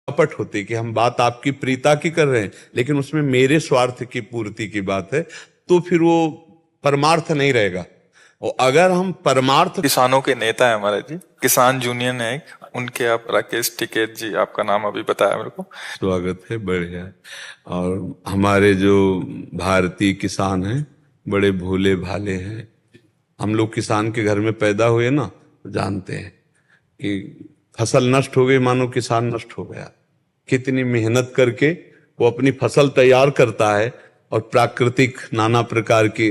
कपट होती कि हम बात आपकी प्रीता की कर रहे हैं लेकिन उसमें मेरे स्वार्थ की पूर्ति की बात है, तो फिर वो परमार्थ नहीं रहेगा। और अगर हम परमार्थ, किसानों के नेता है हमारे जी, किसान यूनियन है एक, उनके आप राकेश टिकैत जी, आपका नाम अभी बताया मेरे को। स्वागत है, बढ़िया है। और हमारे जो भारतीय किसान हैं बड़े भोले भाले हैं। हम लोग किसान के घर में पैदा हुए ना, तो जानते हैं कि फसल नष्ट हो गई मानो किसान नष्ट हो गया। कितनी मेहनत करके वो अपनी फसल तैयार करता है और प्राकृतिक नाना प्रकार की,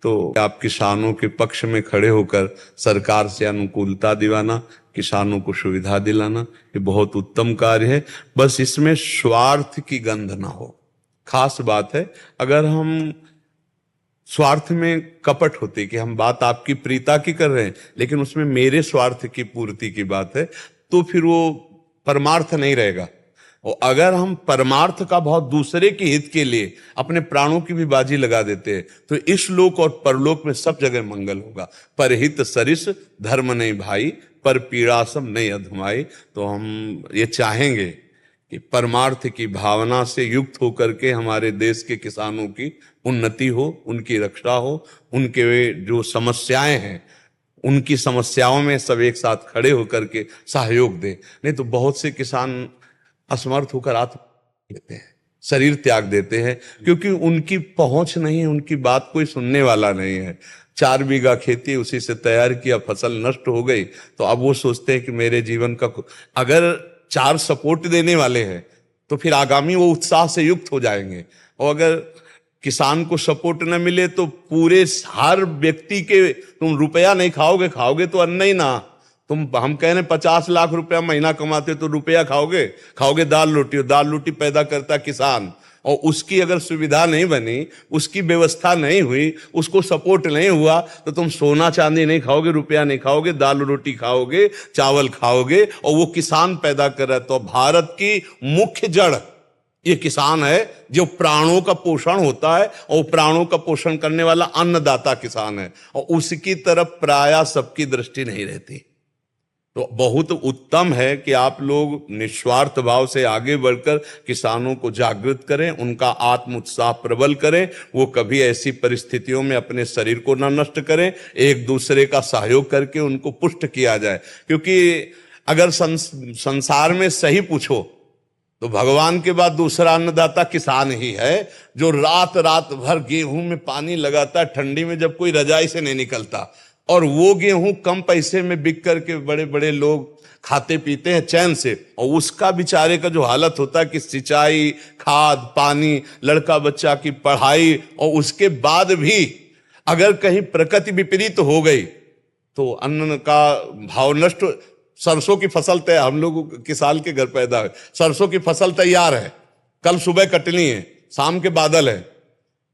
तो आप किसानों के पक्ष में खड़े होकर सरकार से अनुकूलता दिलाना, किसानों को सुविधा दिलाना, ये बहुत उत्तम कार्य है। बस इसमें स्वार्थ की गंध ना हो, खास बात है। अगर हम स्वार्थ में कपट होती कि हम बात आपकी प्रीता की कर रहे हैं लेकिन उसमें मेरे स्वार्थ की पूर्ति की बात है, तो फिर वो परमार्थ नहीं रहेगा। और अगर हम परमार्थ का बहुत दूसरे के हित के लिए अपने प्राणों की भी बाजी लगा देते हैं, तो इस लोक और परलोक में सब जगह मंगल होगा। परहित सरिस धर्म नहीं भाई, पर पीड़ासम नहीं अधमाई। तो हम ये चाहेंगे कि परमार्थ की भावना से युक्त होकर के हमारे देश के किसानों की उन्नति हो, उनकी रक्षा हो, उनके जो समस्याएं हैं उनकी समस्याओं में सब एक साथ खड़े होकर के सहयोग दें। नहीं तो बहुत से किसान असमर्थ होकर आत्महत्या देते हैं, शरीर त्याग देते हैं, क्योंकि उनकी पहुंच नहीं है, उनकी बात कोई सुनने वाला नहीं है। 4 बीघा खेती उसी से तैयार किया, फसल नष्ट हो गई, तो अब वो सोचते हैं कि मेरे जीवन का, अगर 4 सपोर्ट देने वाले हैं तो फिर आगामी वो उत्साह से युक्त हो जाएंगे। और अगर किसान को सपोर्ट न मिले तो पूरे हर व्यक्ति के, तुम रुपया नहीं खाओगे, खाओगे तो अन्न ही ना। हम कह रहे 50 लाख रुपया महीना कमाते तो रुपया खाओगे दाल रोटी, और दाल रोटी पैदा करता किसान। और उसकी अगर सुविधा नहीं बनी, उसकी व्यवस्था नहीं हुई, उसको सपोर्ट नहीं हुआ, तो तुम सोना चांदी नहीं खाओगे, रुपया नहीं खाओगे, दाल रोटी खाओगे, चावल खाओगे, और वो किसान पैदा कर रहा है। तो भारत की मुख्य जड़ ये किसान है, जो प्राणों का पोषण होता है, और प्राणों का पोषण करने वाला अन्नदाता किसान है, और उसकी तरफ प्रायः सबकी दृष्टि नहीं रहती। तो बहुत उत्तम है कि आप लोग निस्वार्थ भाव से आगे बढ़कर किसानों को जागृत करें, उनका आत्म उत्साह प्रबल करें, वो कभी ऐसी परिस्थितियों में अपने शरीर को न नष्ट करें, एक दूसरे का सहयोग करके उनको पुष्ट किया जाए। क्योंकि अगर संसार में सही पूछो तो भगवान के बाद दूसरा अन्नदाता किसान ही है, जो रात रात भर गेहूं में पानी लगाता है, ठंडी में जब कोई रजाई से नहीं निकलता, और वो गेहूं कम पैसे में बिक करके बड़े बड़े लोग खाते पीते हैं चैन से। और उसका बेचारे का जो हालत होता है कि सिंचाई, खाद, पानी, लड़का बच्चा की पढ़ाई, और उसके बाद भी अगर कहीं प्रकृति विपरीत हो गई तो अन्न का भाव नष्ट। सरसों की फसल तैयार, हम लोग किसान के घर पैदा है, सरसों की फसल तैयार है, कल सुबह कटनी है, शाम के बादल है।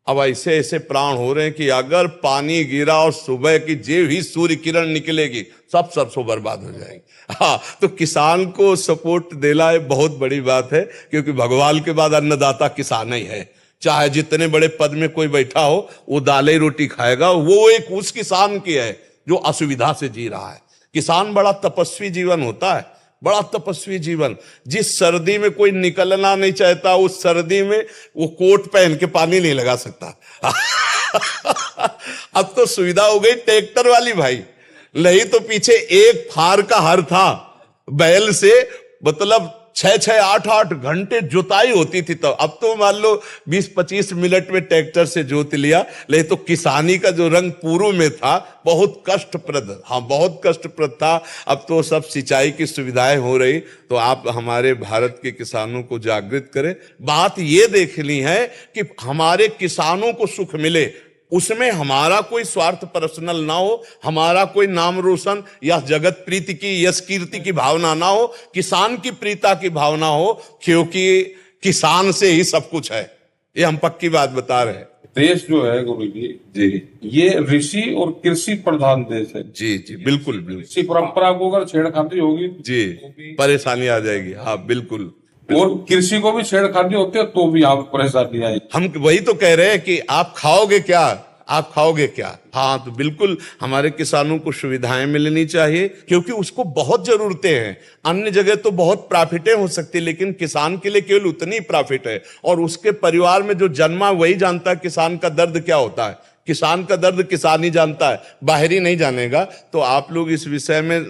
अब ऐसे ऐसे प्राण हो रहे हैं कि अगर पानी गिरा और सुबह की जे भी सूर्य किरण निकलेगी, सब सरसों बर्बाद हो जाएगी। हाँ, तो किसान को सपोर्ट देना है बहुत बड़ी बात है, क्योंकि भगवान के बाद अन्नदाता किसान ही है। चाहे जितने बड़े पद में कोई बैठा हो, वो दाल ही रोटी खाएगा, वो एक उस किसान की है जो असुविधा से जी रहा है। किसान बड़ा तपस्वी जीवन होता है, बड़ा तपस्वी जीवन। जिस सर्दी में कोई निकलना नहीं चाहता, उस सर्दी में वो कोट पहन के पानी नहीं लगा सकता। अब तो सुविधा हो गई ट्रैक्टर वाली भाई, नहीं तो पीछे एक फार का हर था, बैल से मतलब 6-6, 8-8 घंटे जुताई होती थी। तो अब तो मान लो 20-25 मिनट में ट्रैक्टर से जोत लिया। ले तो किसानी का जो रंग पूर्व में था बहुत कष्टप्रद, हाँ बहुत कष्टप्रद था। अब तो सब सिंचाई की सुविधाएं हो रही। तो आप हमारे भारत के किसानों को जागृत करें। बात ये देखनी है कि हमारे किसानों को सुख मिले, उसमें हमारा कोई स्वार्थ पर्सनल ना हो, हमारा कोई नाम रोशन या जगत प्रीति की, यश कीर्ति की भावना ना हो, किसान की प्रीता की भावना हो, क्योंकि किसान से ही सब कुछ है। ये हम पक्की बात बता रहे हैं। देश जो है गुरु जी, ये ऋषि और कृषि प्रधान देश है। जी जी, बिल्कुल बिल्कुल। इसी परंपरा को अगर छेड़खानी होगी जी, परेशानी आ जाएगी। हाँ बिल्कुल। और कृषि को भी छेड़खानी होती है तो भी आप परेशानी आएगी। हम वही तो कह रहे हैं कि आप खाओगे क्या, आप खाओगे क्या? हाँ, तो बिल्कुल हमारे किसानों को सुविधाएं मिलनी चाहिए, क्योंकि उसको बहुत जरूरतें हैं। अन्य जगह तो बहुत प्रॉफिटें हो सकती, लेकिन किसान के लिए केवल उतनी प्रॉफिट है, और उसके परिवार में जो जन्मा वही जानता है किसान का दर्द क्या होता है। किसान का दर्द किसान ही जानता है, बाहरी नहीं जानेगा। तो आप लोग इस विषय में